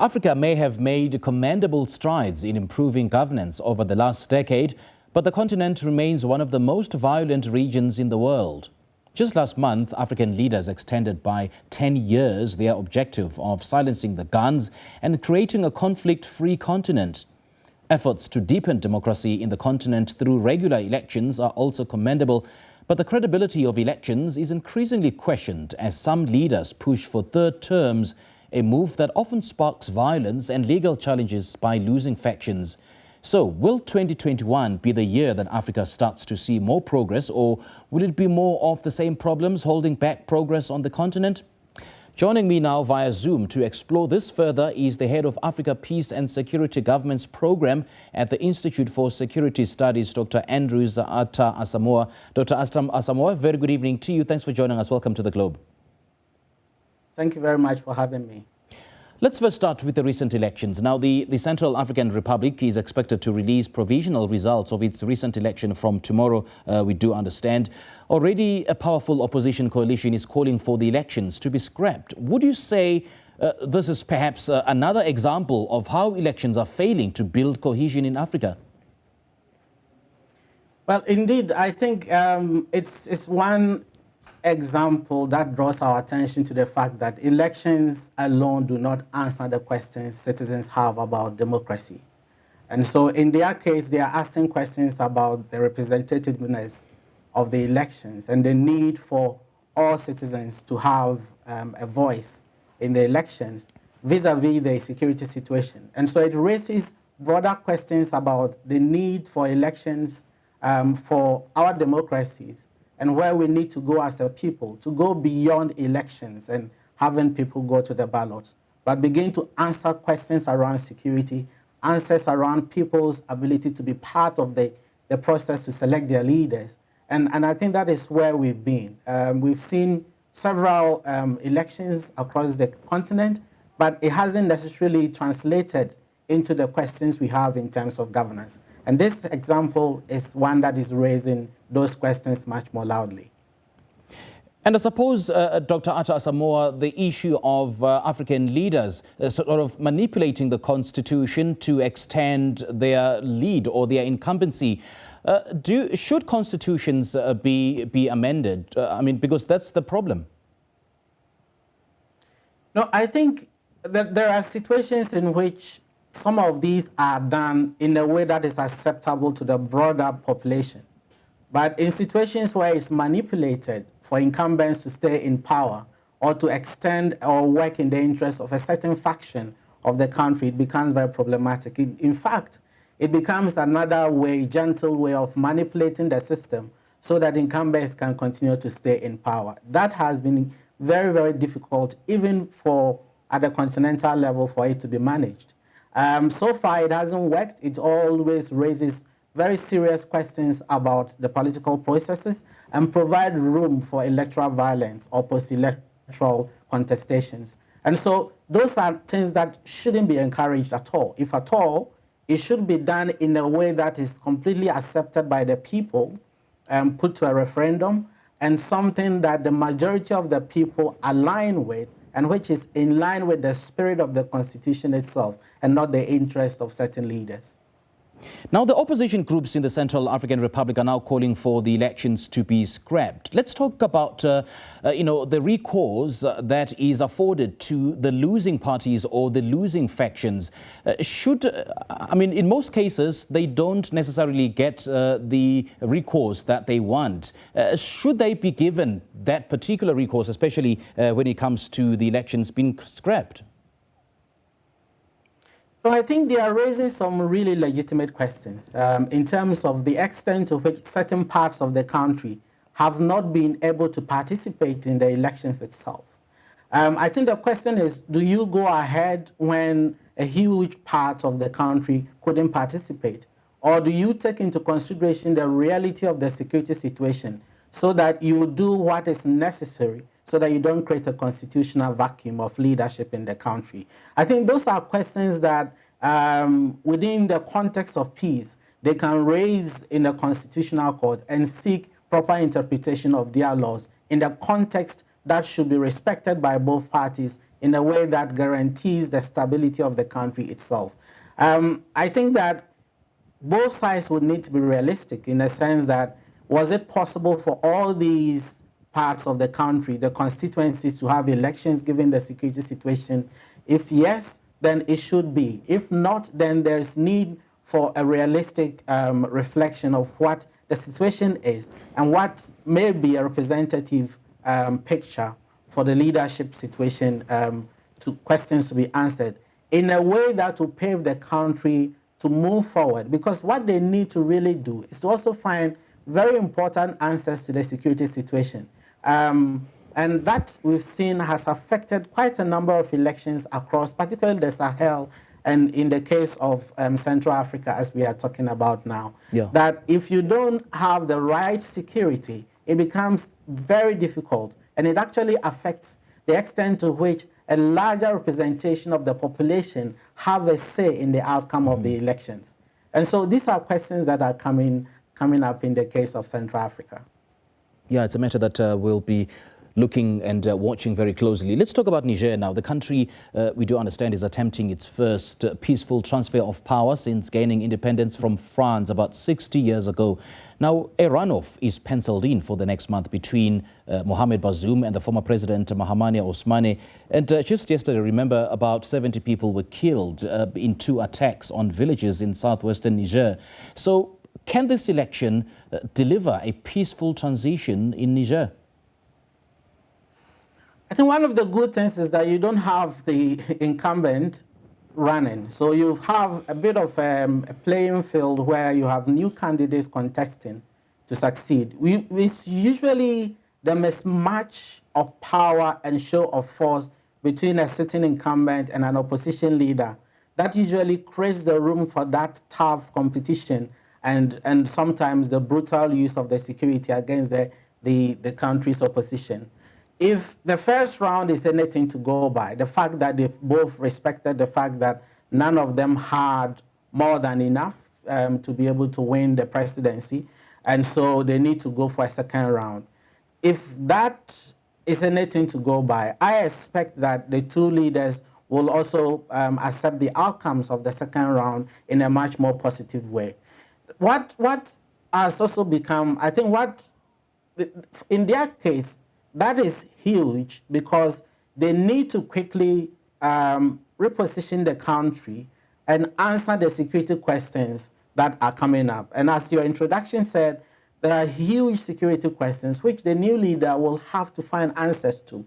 Africa may have made commendable strides in improving governance over the last decade, but the continent remains one of the most violent regions in the world. Just last month, African leaders extended by 10 years their objective of silencing the guns and creating a conflict-free continent. Efforts to deepen democracy in the continent through regular elections are also commendable, but the credibility of elections is increasingly questioned as some leaders push for third terms, a move that often sparks violence and legal challenges by losing factions. So, will 2021 be the year that Africa starts to see more progress, or will it be more of the same problems holding back progress on the continent? Joining me now via Zoom to explore this further is the head of Africa Peace and Security Governance Program at the Institute for Security Studies, Dr. Andrews Atta-Asamoah. Dr. Atta-Asamoah, very good evening to you. Thanks for joining us. Welcome to the Globe. Thank you very much for having me. Let's first start with the recent elections. Now, the Central African Republic is expected to release provisional results of its recent election from tomorrow, we do understand. Already, a powerful opposition coalition is calling for the elections to be scrapped. Would you say this is perhaps another example of how elections are failing to build cohesion in Africa? Well, indeed, I think it's one example that draws our attention to the fact that elections alone do not answer the questions citizens have about democracy. And so in their case, they are asking questions about the representativeness of the elections and the need for all citizens to have a voice in the elections vis-a-vis the security situation. And so it raises broader questions about the need for elections for our democracies, and where we need to go as a people, to go beyond elections and having people go to the ballots, but begin to answer questions around security, answers around people's ability to be part of the process to select their leaders. And I think that is where we've been. We've seen several elections across the continent, but it hasn't necessarily translated into the questions we have in terms of governance. And this example is one that is raising those questions much more loudly. And I suppose, Dr. Atta-Asamoah, the issue of African leaders sort of manipulating the constitution to extend their lead or their incumbency. Should constitutions be amended? I mean, because that's the problem. No, I think that there are situations in which some of these are done in a way that is acceptable to the broader population. But in situations where it's manipulated for incumbents to stay in power or to extend or work in the interest of a certain faction of the country, it becomes very problematic. In fact, it becomes another way, gentle way of manipulating the system so that incumbents can continue to stay in power. That has been very, very difficult, even at the continental level, for it to be managed. So far, it hasn't worked. It always raises very serious questions about the political processes and provide room for electoral violence or post-electoral contestations. And so those are things that shouldn't be encouraged at all. If at all, it should be done in a way that is completely accepted by the people and put to a referendum, and something that the majority of the people align with, and which is in line with the spirit of the Constitution itself and not the interest of certain leaders. Now, the opposition groups in the Central African Republic are now calling for the elections to be scrapped. Let's talk about, the recourse that is afforded to the losing parties or the losing factions. In most cases, they don't necessarily get the recourse that they want. Should they be given that particular recourse, especially when it comes to the elections being scrapped? So I think they are raising some really legitimate questions in terms of the extent to which certain parts of the country have not been able to participate in the elections itself. I think the question is, do you go ahead when a huge part of the country couldn't participate? Or do you take into consideration the reality of the security situation so that you do what is necessary so that you don't create a constitutional vacuum of leadership in the country? I think those are questions that within the context of peace, they can raise in the constitutional court and seek proper interpretation of their laws in the context that should be respected by both parties in a way that guarantees the stability of the country itself. I think that both sides would need to be realistic in the sense that, was it possible for all these parts of the country, the constituencies, to have elections given the security situation? If yes, then it should be. If not, then there's need for a realistic reflection of what the situation is and what may be a representative picture for the leadership situation, to questions to be answered in a way that will pave the country to move forward. Because what they need to really do is to also find very important answers to the security situation. And that we've seen has affected quite a number of elections across, particularly the Sahel, and in the case of Central Africa, as we are talking about now. Yeah. That if you don't have the right security, it becomes very difficult, and it actually affects the extent to which a larger representation of the population have a say in the outcome of the elections. And so these are questions that are coming up in the case of Central Africa. Yeah, it's a matter that we'll be looking and watching very closely. Let's talk about Niger now. The country, we do understand, is attempting its first peaceful transfer of power since gaining independence from France about 60 years ago. Now, a runoff is penciled in for the next month between Mohamed Bazoum and the former president Mahamadou Ousmane. And just yesterday, remember, about 70 people were killed in 2 attacks on villages in southwestern Niger. So can this election deliver a peaceful transition in Niger? I think one of the good things is that you don't have the incumbent running. So you have a bit of a playing field where you have new candidates contesting to succeed. It's usually the mismatch of power and show of force between a sitting incumbent and an opposition leader that usually creates the room for that tough competition and sometimes the brutal use of the security against the country's opposition. If the first round is anything to go by, the fact that they've both respected the fact that none of them had more than enough to be able to win the presidency, and so they need to go for a second round. If that is anything to go by, I expect that the 2 leaders will also accept the outcomes of the second round in a much more positive way. What has also become, I think in their case, that is huge because they need to quickly reposition the country and answer the security questions that are coming up. And as your introduction said, there are huge security questions which the new leader will have to find answers to.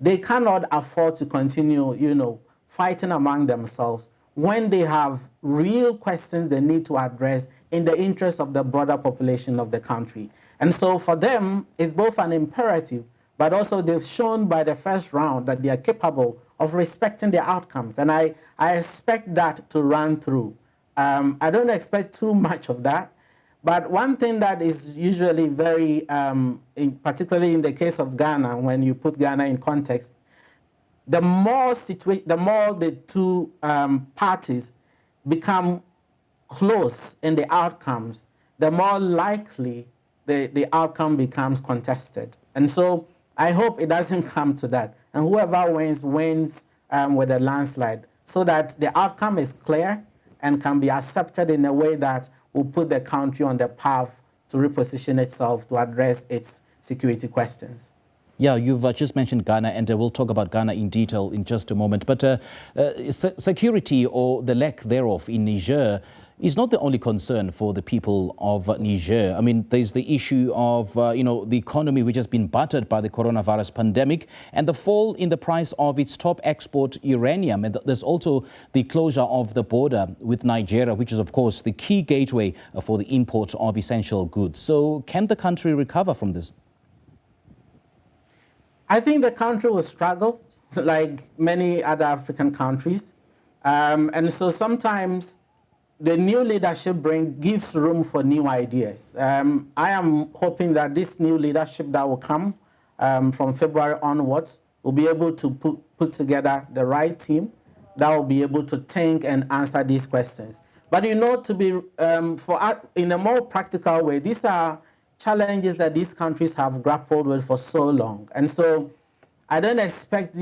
They cannot afford to continue, fighting among themselves when they have real questions they need to address in the interest of the broader population of the country. And so for them, it's both an imperative, but also they've shown by the first round that they are capable of respecting the outcomes. And I expect that to run through. I don't expect too much of that. But one thing that is usually very, particularly in the case of Ghana, when you put Ghana in context, the more the 2 parties become close in the outcomes, the more likely the outcome becomes contested. And so I hope it doesn't come to that. And whoever wins with a landslide so that the outcome is clear and can be accepted in a way that will put the country on the path to reposition itself to address its security questions. Yeah, you've just mentioned Ghana, and we'll talk about Ghana in detail in just a moment. But security or the lack thereof in Niger is not the only concern for the people of Niger. I mean, there's the issue of, the economy which has been battered by the coronavirus pandemic and the fall in the price of its top export uranium. And there's also the closure of the border with Nigeria, which is, of course, the key gateway for the import of essential goods. So can the country recover from this? I think the country will struggle like many other African countries. And so sometimes the new leadership gives room for new ideas. I am hoping that this new leadership that will come from February onwards will be able to put together the right team that will be able to think and answer these questions. But to be in a more practical way, these are challenges that these countries have grappled with for so long. And so I don't expect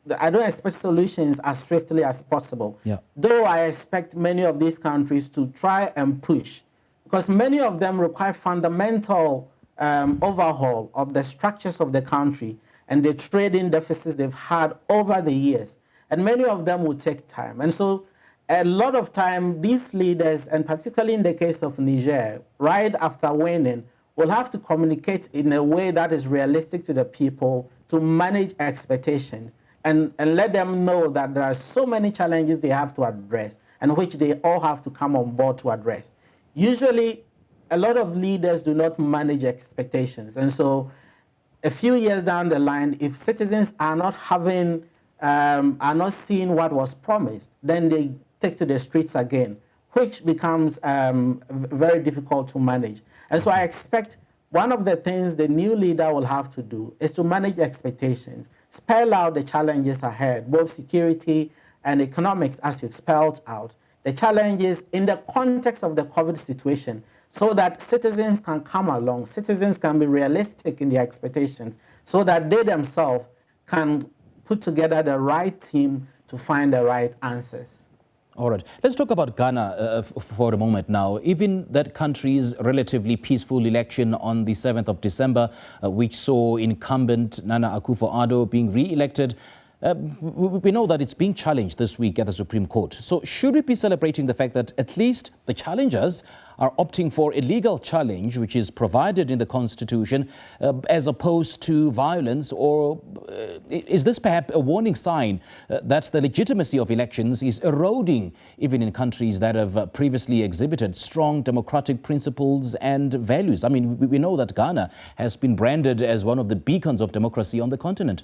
I don't expect solutions as swiftly as possible. Yeah. Though I expect many of these countries to try and push, because many of them require fundamental overhaul of the structures of the country and the trading deficits they've had over the years. And many of them will take time. And so a lot of time, these leaders, and particularly in the case of Niger, right after winning, will have to communicate in a way that is realistic to the people to manage expectations and let them know that there are so many challenges they have to address and which they all have to come on board to address. Usually, a lot of leaders do not manage expectations. And so a few years down the line, if citizens are not having, are not seeing what was promised, then they take to the streets again, which becomes very difficult to manage. And so I expect one of the things the new leader will have to do is to manage expectations, spell out the challenges ahead, both security and economics, as you've spelled out, the challenges in the context of the COVID situation, so that citizens can come along, citizens can be realistic in their expectations, so that they themselves can put together the right team to find the right answers. All right. Let's talk about Ghana for a moment now. Even that country's relatively peaceful election on the 7th of December, which saw incumbent Nana Akufo-Addo being re-elected, we know that it's being challenged this week at the Supreme Court. So should we be celebrating the fact that at least the challengers are opting for a legal challenge, which is provided in the Constitution, as opposed to violence? Or is this perhaps a warning sign that the legitimacy of elections is eroding, even in countries that have previously exhibited strong democratic principles and values? I mean, we know that Ghana has been branded as one of the beacons of democracy on the continent.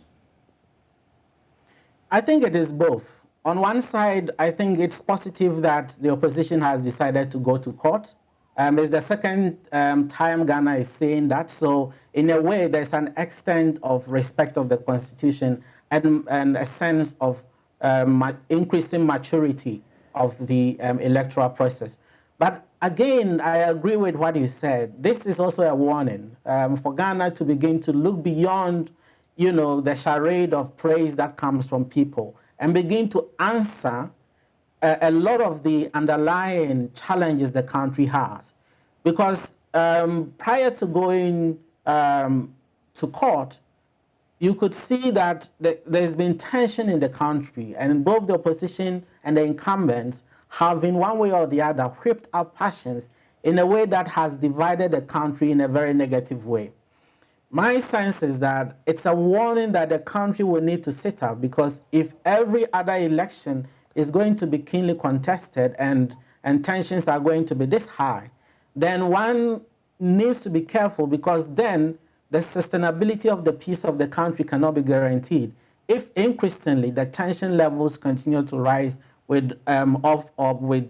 I think it is both. On one side, I think it's positive that the opposition has decided to go to court. It's the second time Ghana is saying that. So in a way, there's an extent of respect of the Constitution and a sense of increasing maturity of the electoral process. But again, I agree with what you said. This is also a warning for Ghana to begin to look beyond the charade of praise that comes from people and begin to answer a lot of the underlying challenges the country has. Because prior to going to court, you could see that there's been tension in the country, and both the opposition and the incumbents have, in one way or the other, whipped up passions in a way that has divided the country in a very negative way. My sense is that it's a warning that the country will need to sit up, because if every other election is going to be keenly contested and tensions are going to be this high, then one needs to be careful, because then the sustainability of the peace of the country cannot be guaranteed if increasingly the tension levels continue to rise with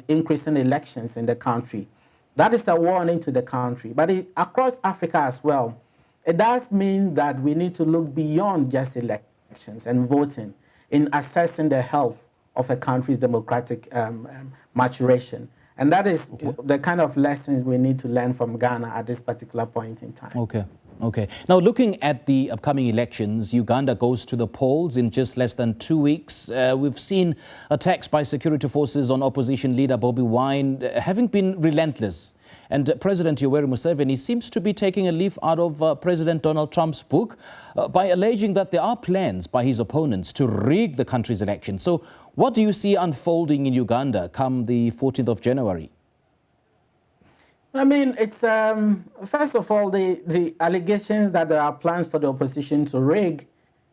increasing elections in the country. That is a warning to the country. But across Africa as well, it does mean that we need to look beyond just elections and voting in assessing the health of a country's democratic maturation. And that is the kind of lessons we need to learn from Ghana at this particular point in time. Okay. Now, looking at the upcoming elections, Uganda goes to the polls in just less than 2 weeks. We've seen attacks by security forces on opposition leader Bobi Wine having been relentless. And President Yoweri Museveni seems to be taking a leaf out of President Donald Trump's book by alleging that there are plans by his opponents to rig the country's election. So what do you see unfolding in Uganda come the 14th of January? I mean, it's, first of all, the allegations that there are plans for the opposition to rig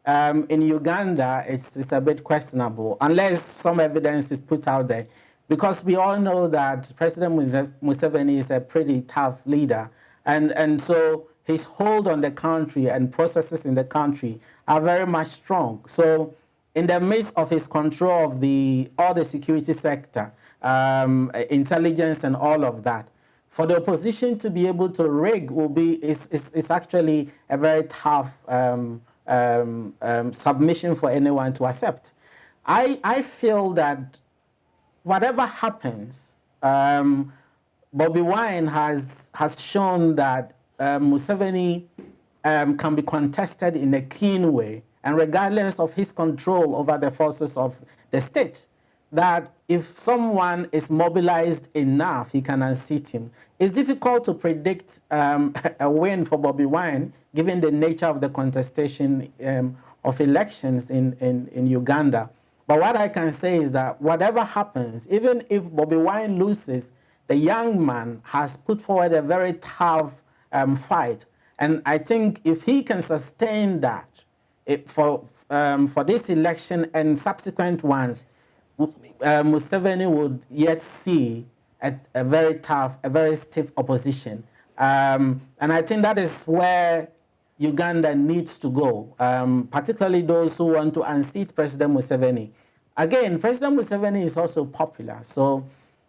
in Uganda, it's a bit questionable, unless some evidence is put out there. Because we all know that President Museveni is a pretty tough leader. And so his hold on the country and processes in the country are very much strong. So in the midst of his control of all the security sector, intelligence and all of that, for the opposition to be able to rig is actually a very tough submission for anyone to accept. I feel that whatever happens, Bobi Wine has shown that Museveni can be contested in a keen way, and regardless of his control over the forces of the state, that if someone is mobilized enough, he can unseat him. It's difficult to predict a win for Bobi Wine, given the nature of the contestation of elections in Uganda. But what I can say is that whatever happens, even if Bobi Wine loses, the young man has put forward a very tough fight. And I think if he can sustain that for this election and subsequent ones, Museveni would yet see a very tough, a very stiff opposition. And I think that is where Uganda needs to go, particularly those who want to unseat President Museveni. Again, President Museveni is also popular. So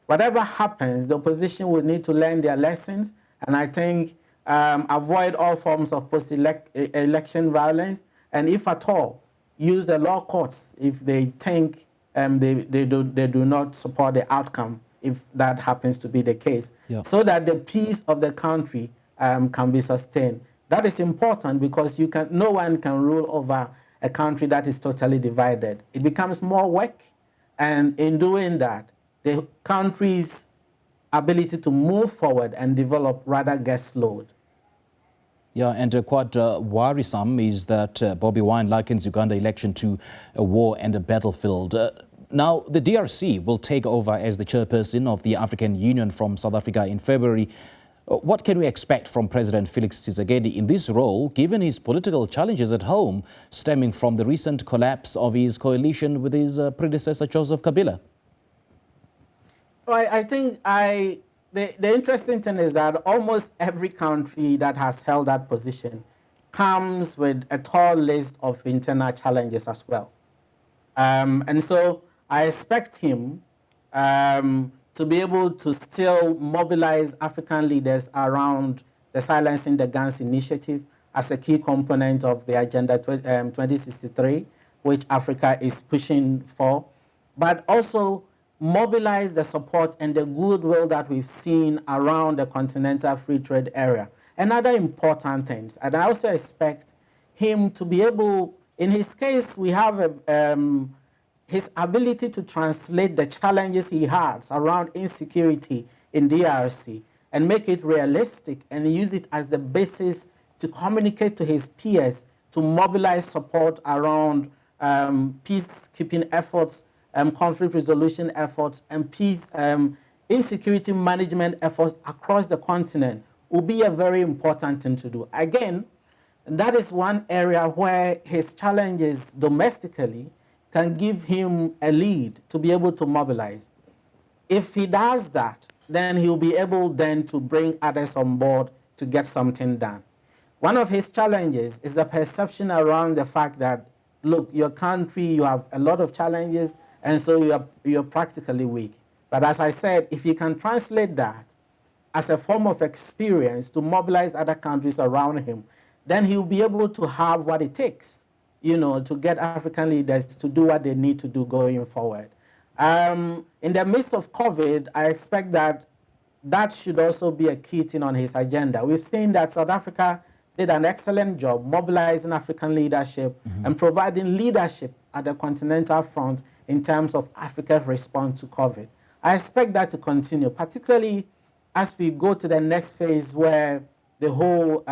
whatever happens, the opposition will need to learn their lessons. And I think avoid all forms of post-election violence. And if at all, use the law courts if they think they do not support the outcome, if that happens to be the case, so that the peace of the country can be sustained. That is important because no one can rule over a country that is totally divided. It becomes more work, and in doing that, the country's ability to move forward and develop rather gets slowed. Yeah, and quite worrisome is that Bobi Wine likens Uganda election to a war and a battlefield. Now, the DRC will take over as the chairperson of the African Union from South Africa in February. What can we expect from President Felix Tshisekedi in this role, given his political challenges at home, stemming from the recent collapse of his coalition with his predecessor, Joseph Kabila? Well, I think the interesting thing is that almost every country that has held that position comes with a tall list of internal challenges as well. And so I expect him to be able to still mobilize African leaders around the Silencing the Guns initiative as a key component of the Agenda 2063, which Africa is pushing for, but also mobilize the support and the goodwill that we've seen around the continental free trade area and other important things. And I also expect him to be able, in his case, we have his ability to translate the challenges he has around insecurity in DRC and make it realistic and use it as the basis to communicate to his peers to mobilize support around peacekeeping efforts, conflict resolution efforts, and insecurity management efforts across the continent will be a very important thing to do. Again, that is one area where his challenges domestically can give him a lead to be able to mobilize. If he does that, then he'll be able then to bring others on board to get something done. One of his challenges is the perception around the fact that, look, your country, you have a lot of challenges, and so you're practically weak. But as I said, if you can translate that as a form of experience to mobilize other countries around him, then he'll be able to have what it takes, to get African leaders to do what they need to do going forward. In the midst of COVID, I expect that should also be a key thing on his agenda. We've seen that South Africa did an excellent job mobilizing African leadership and providing leadership at the continental front in terms of Africa's response to COVID. I expect that to continue, particularly as we go to the next phase where the whole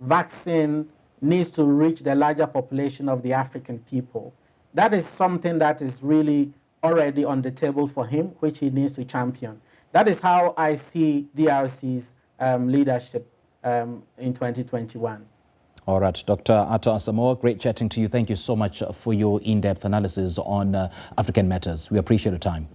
vaccine needs to reach the larger population of the African people. That is something that is really already on the table for him, which he needs to champion. That is how I see DRC's leadership in 2021. All right, Dr. Atta-Asamoah, great chatting to you. Thank you so much for your in-depth analysis on African matters. We appreciate your time.